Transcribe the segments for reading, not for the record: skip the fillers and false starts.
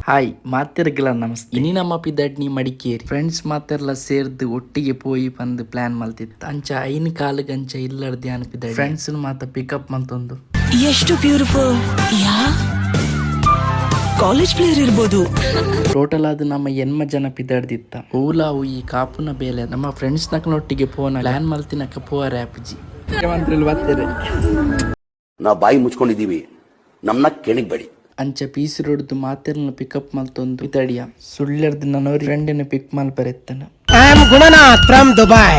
Hi ಮಾತಿರ್ಗಿಲ್ಲ ನಮಸ್ತೆ ಇನಿ ನಮ್ಮ ಪಿದಡ್ನಿ ಮಡಿಕೇರಿ ಫ್ರೆಂಡ್ಸ್ ಮಾತೆರ್ಲ ಸೇರ್ದು ಒಟ್ಟಿಗೆ ಪೋಯಿ ಬಂದು ಪ್ಲಾನ್ ಮಲ್ತಿತ್ತ ಅಂಚ ಐನ್ ಕಾಲಗಂಚ ಇಲ್ಲಡ್ದೆ ಅನ್ಪಿದ ಫ್ರೆಂಡ್ಸ್ ಮಾತ ಪಿಕಪ್ ಮಲ್ತೊಂದು ಎಷ್ಟು ಬ್ಯೂಟಿಫುಲ್ ಯಾ ಕಾಲೇಜ್ ಪ್ಲೇಯರ್ ಇರ್ಬೋದು. ಟೋಟಲ್ ಅದು ನಮ್ಮ ಎನ್ಮ ಜನ ಪಿದಾಡ್ದಿತ್ತ ಓಲಾವು ಈ ಕಾಪುನ ಬೇಲೆ ನಮ್ಮ ಫ್ರೆಂಡ್ಸ್ ನಕ್ನೊಟ್ಟಿಗೆ ಪೋನ ಪ್ಲಾನ್ ಮಲ್ತಿನಕ ಪೋವಾರೆ ಆಪುಜಿ ಬರ್ತೀರಿ ನಾವು ಬಾಯಿ ಮುಚ್ಕೊಂಡಿದೀವಿ ನಮ್ನ ಕೆಣಿಗ್ಬೇಡಿ ಅಂಚ ಪೀಸ್ ರೋಡ್ದು ಮಾತೆರ್ನ ಪಿಕಪ್ ಮಲ್ತೊಂದು ಪಿತಡಿಯ ಸುಳ್ಳೆರ್ದು ನನ್ನವ್ರ ಫ್ರೆಂಡಿನ ಪಿಕ್ ಮಲ್ಪರೆತ್ತನ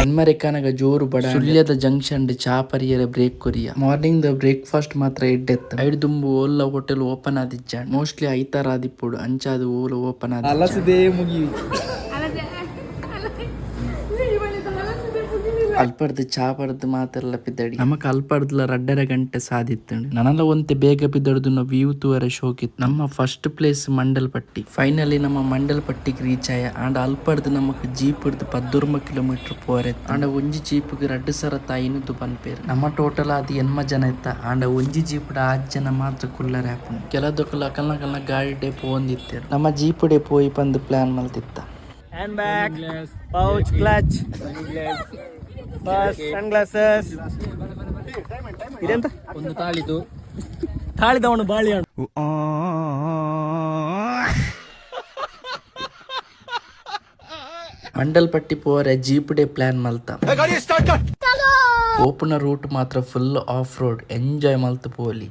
ಅನ್ಮರೆಕಾನಗ ಜೋರು ಬಡ ಸುಳ್ಯದ ಜಂಕ್ಷನ್ ಚಾಪರಿಯರ ಬ್ರೇಕ್ ಕೊರಿಯ ಮಾರ್ನಿಂಗ್ ದ ಬ್ರೇಕ್ಫಾಸ್ಟ್ ಮಾತ್ರ ಇಡ್ಡೆತ್ತ ಐಡ್ ದುಂಬು ಓಲ್ಲ ಹೋಟೆಲ್ ಓಪನ್ ಆದಿಜ್ಜ ಮೋಸ್ಟ್ಲಿ ಐತಾರ ಆದಿಪ್ಪುಡು ಅಂಚಾದು ಓಲ ಓಪನ್ ಆದ ಅಲ್ಪರ್ದು ಚಾಪರ್ದು ಮಾತೆಲ್ಲ ಪಿದ್ದಡಿ ನಮಕ್ ಅಲ್ಪರ್ದುಲ ರಡ್ಡರ ಗಂಟೆ ಸಾದಿತ್ತು ನನಲ ಒಂತೆ ಬೇಗ ಪಿದ್ದಡ್ದು ವ್ಯೂ ತೂವರೆ ಶೋಕಿತ್ತು ನಮ್ಮ ಫಸ್ಟ್ ಪ್ಲೇಸ್ ಮಂಡಲ್ಪಟ್ಟಿ ಫೈನಲಿ ನಮ್ಮ ಮಂಡಲ್ಪಟ್ಟಿಗೆ ರೀಚ್ ಆಯ ಆಂಡ ಅಲ್ಪರ್ದು ನಮಕ್ ಜೀಪ್ ಹಿಡ್ದು 14 ಕಿಲೋಮೀಟರ್ ಪೋರೆ ಆಂಡ ಒಂಜಿ ಜೀಪ್ಗೆ 2 ಸರ ತಾಯಿನದು ಪನ್ಪೇರು ನಮ್ಮ ಟೋಟಲ್ ಅದು 8 ಜನ ಇತ್ತ ಆಂಡ ಒಂಜಿ ಜೀಪ್ 8 ಜನ ಮಾತ್ರ ಕುಲ್ಲರ್ ಆಪುಂಡು ಕೆಲದಕ್ಕಲ್ಲ ಕಲ್ಲ ಗಾಡಿ ಡೇ ಪೋಂದಿತ್ತೇರು ನಮ್ಮ ಜೀಪ್ ಡೇ ಪೋಯಿ ಬಂದು ಪ್ಲಾನ್ ಮಲ್ತಿತ್ತ ಹ್ಯಾಂಡ್ ಬ್ಯಾಗ್ ಪೌಚ್ ಕ್ಲಚ್ ಬಸ್ ಸನ್ ಗ್ಲಾಸಸ್ ಇದೆಂತ ಒಂದು ತಾಳಿದು ತಾಳಿದವನು ಬಾಳಿಹಣ್ಣು ಮಂಡಲ್ಪಟ್ಟಿ ಪೋರೆ ಜೀಪ್ ಡೇ ಪ್ಲಾನ್ ಮಲ್ತ ಓಪನ ರೂಟ್ ಮಾತ್ರ ಫುಲ್ ಆಫ್ ರೋಡ್ ಎಂಜಾಯ್ ಮಲ್ತು ಪೋಲಿ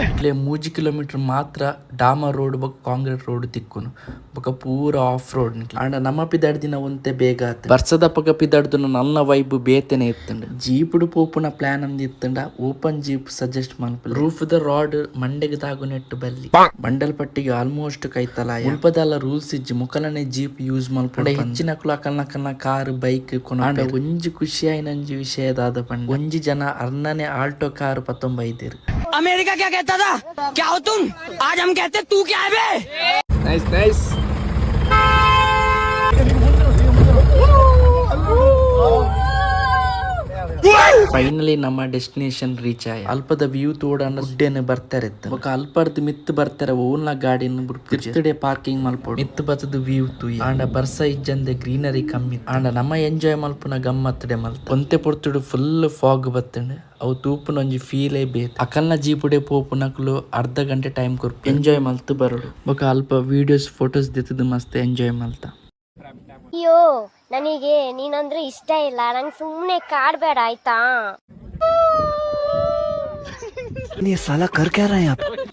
ಇಟ್ಲೆ 3 ಕಿಲೋಮೀಟರ್ ಮಾತ್ರ ಡಾಮರ್ ರೋಡ್ ಬೊಕ ಕಾಂಕ್ರೀಟ್ ರೋಡ್ ತಿಕ್ಕುನು ಬೊಕ ಪೂರ ಆಫ್ ರೋಡ್ ಆಂಡ ನಮ್ಮ ಪಿದಾಡ್ದಿನ ಒಂತೆ ಬೇಗ ಆತ ಬರ್ಸದ ಪಕ್ಕ ಪಿದಾಡ್ದು ನನ್ನ ವೈಬ್ ಬೇತೆನೆ ಇತ್ತಂಡ ಜೀಪುಡು ಪೋಪುನ ಪ್ಲಾನ್ ಅಂದ್ ಇತ್ತಂಡ ಓಪನ್ ಜೀಪ್ ಸಜೆಸ್ಟ್ ಮನ್ಪುಲ್ ರೂಫ್ ದ ರಾಡ್ ಮಂಡೆಗೆ ತಾಗು ನೆಟ್ಟು ಬಲ್ಲಿ ಮಂಡಲ್ಪಟ್ಟಿಗೆ ಆಲ್ಮೋಸ್ಟ್ ಕೈತಲಾಯ ಉಲ್ಪದಲ್ಲ ರೂಲ್ಸ್ ಇಜ್ಜಿ ಮುಖಲನೆ ಜೀಪ್ ಯೂಸ್ ಮಲ್ಪುಂಡ ಹೆಚ್ಚಿನ ಕನ್ನ ಕಾರ್ ಬೈಕ್ ಕೊನಾಂಡ ಒಂಜಿ ಖುಷಿ ಆಯ್ನಂಜಿ ವಿಷಯದಾದ ಪಂಡ ಒಂಜಿ ಜನ ಅರ್ನನೆ ಆಲ್ಟೋ ಕಾರ್ 19 अमेरिका क्या कहता था क्या हो तुम आज हम कहते तू क्या है बे ನೈಸ್ ಫೈನಲಿ ನಮ್ಮ ಡೆಸ್ಟಿನೇಷನ್ ರೀಚ್ ಆಯ ಅಲ್ಪದ ವ್ಯೂ ತೋಡಂಡ ದುಡ್ಡೇನೆ ಬರ್ತಾರೆ ಬೊಕ ಅಲ್ಪರ್ದು ಮಿತ್ ಬರ್ತಾರೆ ಓನ್ಲ ಗಾಡಿನ ಬಿಡ್ಪುಜೆ ಪಾರ್ಕಿಂಗ್ ಮಲ್ಪೋಡು ಮಿತ್ ಬತ್ತದ ವ್ಯೂ ತುಯಿ ಆಂಡ ಬರ್ಸ ಇಜ್ಜಂದೆ ಗ್ರೀನರಿ ಕಮ್ಮಿ ಆಂಡ ನಮ್ಮ ಎಂಜಾಯ್ ಮಲ್ಪುನ ಗಮ್ಮತ್ತಡೆ ಮಲ್ತ ಒಂತೆ ಪೊರ್ತುಡು ಫುಲ್ ಫಾಗ್ ಬತ್ತಂಡೆ ಅವು ತೂಪುನ ಒಂಜಿ ಫೀಲೇ ಬೇತ್ ಅಕಲ್ನ ಜೀಪುಡೆ ಪೋಪುನಕ್ಲು ಅರ್ಧ ಗಂಟೆ ಟೈಮ್ ಕೊರ್ಪು ಎಂಜಾಯ್ ಮಲ್ತು ಬರೋಡು ಬೊಕ ಅಲ್ಪ ವಿಡಿಯೋಸ್ ಫೋಟೋಸ್ ದಿತ್ತದ ಮಸ್ತ್ ಎಂಜಾಯ್ ಮಲ್ತ ಅಯ್ಯೋ ನನಗೆ ನೀನಂದ್ರೆ ಇಷ್ಟ ಇಲ್ಲ ನಂಗೆ ಸುಮ್ಮನೆ ಕಾಡ್ಬೇಡ ಆಯ್ತಾ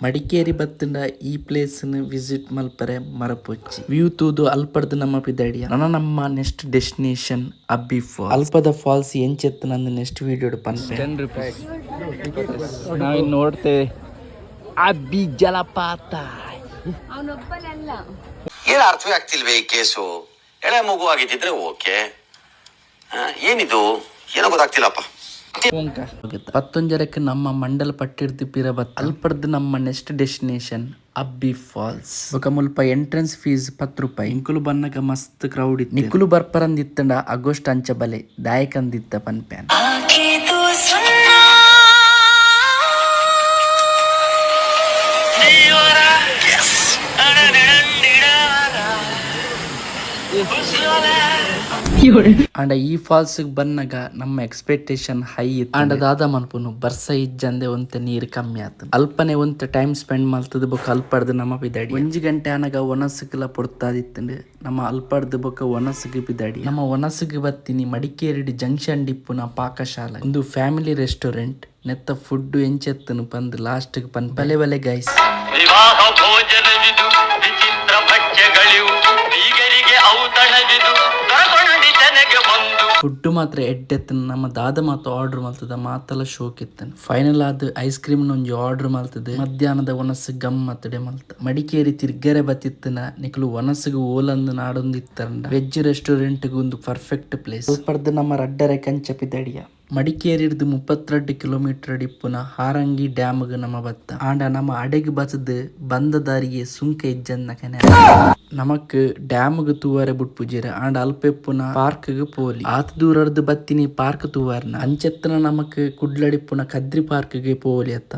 ಮಡಿಕೇರಿ ಬತ್ತಂಡ ಈ ಪ್ಲೇಸ್ ವಿಸಿಟ್ ಮಲ್ಪರೆ ಮರಪೊಚ್ಚಿ ವ್ಯೂ ತೂದು ಅಲ್ಪರ್ದು ನಮ್ಮ ಪಿದಡಿಯ ನಮ್ಮ ನೆಕ್ಸ್ಟ್ ಡೆಸ್ಟಿನೇಷನ್ ಅಬ್ಬಿ ಫಾಲ್ಸ್ ಅಲ್ಪದ ಫಾಲ್ಸ್ ಎಂಚೆತ್ತು ನಂದು ನೆಕ್ಸ್ಟ್ ವಿಡಿಯೋ ಪನ್ಪೆ ನಾವಿನ್ ನೋಡ್ತೇವೆ ಅಬ್ಬಿ ಜಲಪಾತ ಏನು ಅರ್ಥವೇ ಆಗ್ತಿಲ್ವೇ ಈ ಕೇಸು ಎಳೆ ಮಗು ಆಗಿದ್ದಿದ್ರೆ ಓಕೆ ಏನಿದು ಏನೋ ಗೊತ್ತಾಗ್ತಿಲ್ಲಪ್ಪ 11 ನಮ್ಮ ಮಂಡಲ್ ಪಟ್ಟಿರ್ದು ಪಿರಬತ್ ಅಲ್ಪರ್ದು ನಮ್ಮ ನೆಕ್ಸ್ಟ್ ಡೆಸ್ಟಿನೇಷನ್ ಅಬ್ಬಿ ಫಾಲ್ಸ್ ఒక ಮುಲ್ಪ ಎಂಟ್ರೆನ್ಸ್ ಫೀಸ್ 10 ರೂಪಾಯಿ ಇಂಕುಲು ಬನ್ನಗ ಮಸ್ತ್ ಕ್ರೌಡ್ ಇತ್ತು ನಿಕುಲು ಬರ್ಪರಂದಿತ್ತಂಡ ಆಗಸ್ಟ್ ಅಂಚ ಬಲೆ ದಾಯಕಂದಿತ್ತ ಪನ್ಪ್ಯಾನ್ ಅಂಡ ಈ ಫಾಲ್ಸ್ ಬನ್ನಗ ನಮ್ಮ ಎಕ್ಸ್ಪೆಕ್ಟೇಷನ್ ಹೈ ಇತ್ತು ಅಂಡ ದಾದ ಮಲ್ಪುನು ಬರ್ಸ ಇಜ್ಜಂದೆ ಒಂತೆ ನೀರು ಕಮ್ಮಿ ಆತ ಅಲ್ಪನೆ ಒಂತೆ ಟೈಮ್ ಸ್ಪೆಂಡ್ ಮಲ್ತದ ಬೊಕ ಅಲ್ಪಡ್ದು ನಮ್ಮ ಪಿದಾಡಿ 1 ಗಂಟೆ ಅನಗ ಒನಸಕ್ಲ ಪೊಡ್ತಾದಿತ್ತಂಡೆ ನಮ್ಮ ಅಲ್ಪಡ್ದು ಬೊಕ ಒನಸಗ್ ಪಿದಾಡಿ ನಮ್ಮ ಒನಸಗ್ ಬತ್ತಿನಿ ಮಡಿಕೇರಿ ಜಂಕ್ಷನ್ ಡಿಪ್ಪುನ ಪಾಕಶಾಲೆ ಒಂದು ಫ್ಯಾಮಿಲಿ ರೆಸ್ಟೋರೆಂಟ್ ನೆತ್ತ ಫುಡ್ ಎಂಚೆತ್ತನು ಪಂದ್ ಲಾಸ್ಟ್ ಪನ್ ಬಲೆ ಬಲೆ ಗೈಸ್ ವಿವಾಹ ಭೋಜನವಿದು ವಿಚಿತ್ರ ಭಕ್ಷ್ಯಗಳಿವು ಬೀಗರಿಗೆ ಔತಣವಿದು ಫುಡ್ ಮಾತ್ರ ಎಡ್ಡೆತ್ತನ ನಮ್ಮ ದಾದ ಮಾತು ಆರ್ಡರ್ ಮಲ್ತದ ಮಾತಲ್ಲ ಶೋಕ್ ಇತ್ತನ ಫೈನಲ್ ಆದ ಐಸ್ ಕ್ರೀಮ್ ಒಂಜಿ ಆರ್ಡರ್ ಮಲ್ತದೆ ಮಧ್ಯಾಹ್ನದ ಒನಸ್ ಗಮ್ಮತ್ತಡೆ ಮಲ್ತ ಮಡಿಕೇರಿ ತಿರ್ಗರೆ ಬತ್ತಿತ್ತನ ನಿಕಲು ಒನಸ್ಗೆ ಓಲಂದು ನಾಡೊಂದಿತ್ತಂಡ ವೆಜ್ ರೆಸ್ಟೋರೆಂಟ್ ಒಂದು ಪರ್ಫೆಕ್ಟ್ ಪ್ಲೇಸ್ ಪರ್ದು ನಮ್ಮ ರಡ್ಡರೆ ಕಂಚಪಿದಡಿಯ ಮಡಿಕೇರಿರ್ದು 32 ಕಿಲೋಮೀಟರ್ ಡಿಪ್ಪುನ ಹಾರಂಗಿ ಡ್ಯಾಮ್ಗೆ ನಮ್ಮ ಬತ್ತ ಆಂಡ ನಮ್ಮ ಅಡೆಗೆ ಬಸದ್ ಬಂದ ದಾರಿಗೆ ಸುಂಕ ಇಜ್ಜಂದಕನೆ ನಮಕ್ ಡ್ಯಾಮ್ಗೆ ತೂವಾರೆ ಬಿಟ್ಪುಜಿರ ಆಂಡ ಅಲ್ಪೆಪ್ಪುನ ಪಾರ್ಕ್ಗೆ ಪೋಲಿ ಆತ ದೂರರ್ದು ಬತ್ತಿನಿ ಪಾರ್ಕ್ ತೂವಾರ್ನ ಅಂಚೆತ್ತನ ನಮಕ್ ಕುಡ್ಲಡಿಪ್ಪುನ ಕದ್ರಿ ಪಾರ್ಕ್ಗೆ ಪೋಲಿ ಅತ್ತ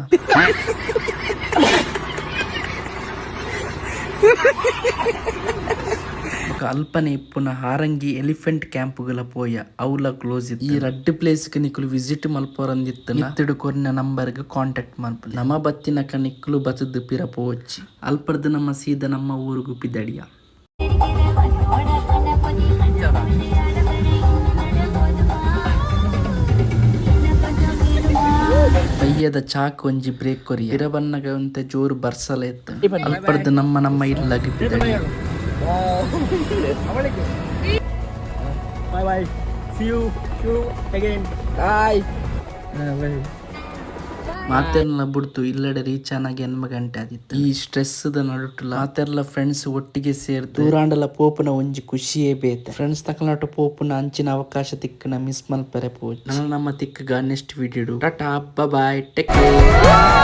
ಅಲ್ಪನೆ ಇಪ್ಪುನ ಹಾರಂಗಿ ಎಲಿಫೆಂಟ್ ಕ್ಯಾಂಪ್ಗಳ ಪೋಯ ಅವಲ ಕ್ಲೋಸ್ ಇತ್ತು. ಈ ರಡ್ಡ್ ಪ್ಲೇಸ್ಗೆ ನಿಕ್ಕಲು ವಿಸಿಟ್ ಮಲ್ಪೋರಂದಿತ್ತು. ಇತ್ತಡು ಕೊರಿನ ನಂಬರ್ಗೆ ಕಾಂಟ್ಯಾಕ್ಟ್ ಮಲ್ಪು. ನಮ್ಮ ಬತ್ತಿನಕ ನಿಕ್ಕಲು ಬತ್ತದ ಪಿರ ಪೋಚಿ ಅಲ್ಪರ್ದು ನಮ್ಮ ಸೀದ ನಮ್ಮ ಊರುಗು ಪಿದಡಿಯ. ಕೈಯದ ಚಾಕ್ ಒಂಜಿ ಬ್ರೇಕ್ ಕೊರಿ ಇರಬನ್ನಗ ಒಂತೆ ಜೋರು ಬರ್ಸಲ ಇತ್ತು. ಅಲ್ಪರ್ದು ನಮ್ಮ ಇಲ್ಲಗಿ ಪಿದಡಿಯ. Bye bye. See you again. Bye. ಮಾತೆಲ್ಲ ಬಿಡ್ತು ಇಲ್ಲಡೆ ರೀಚ್ ಆನಾಗ 8 ಗಂಟೆ ಆದಿತ್ತು. ಈ ಸ್ಟ್ರೆಸ್ದ ನಡುಟುಲ ಮಾತೆಲ್ಲ ಫ್ರೆಂಡ್ಸ್ ಒಟ್ಟಿಗೆ ಸೇರ್ದು ದೂರಾಂಡಲ ಪೋಪುನ ಒಂಜಿ ಖುಷಿಯೇ ಬೇತೆ. ಫ್ರೆಂಡ್ಸ್ ತಕ್ಕನಟ ಪೋಪುನ ಅಂಚಿನ ಅವಕಾಶ ತಿಕ್ಕನ ಮಿಸ್ ಮಲ್ಪರೆ ಪೋಚ್. ನಮ್ಮ ತಿಕ್ಕಗ next video tata bye take care.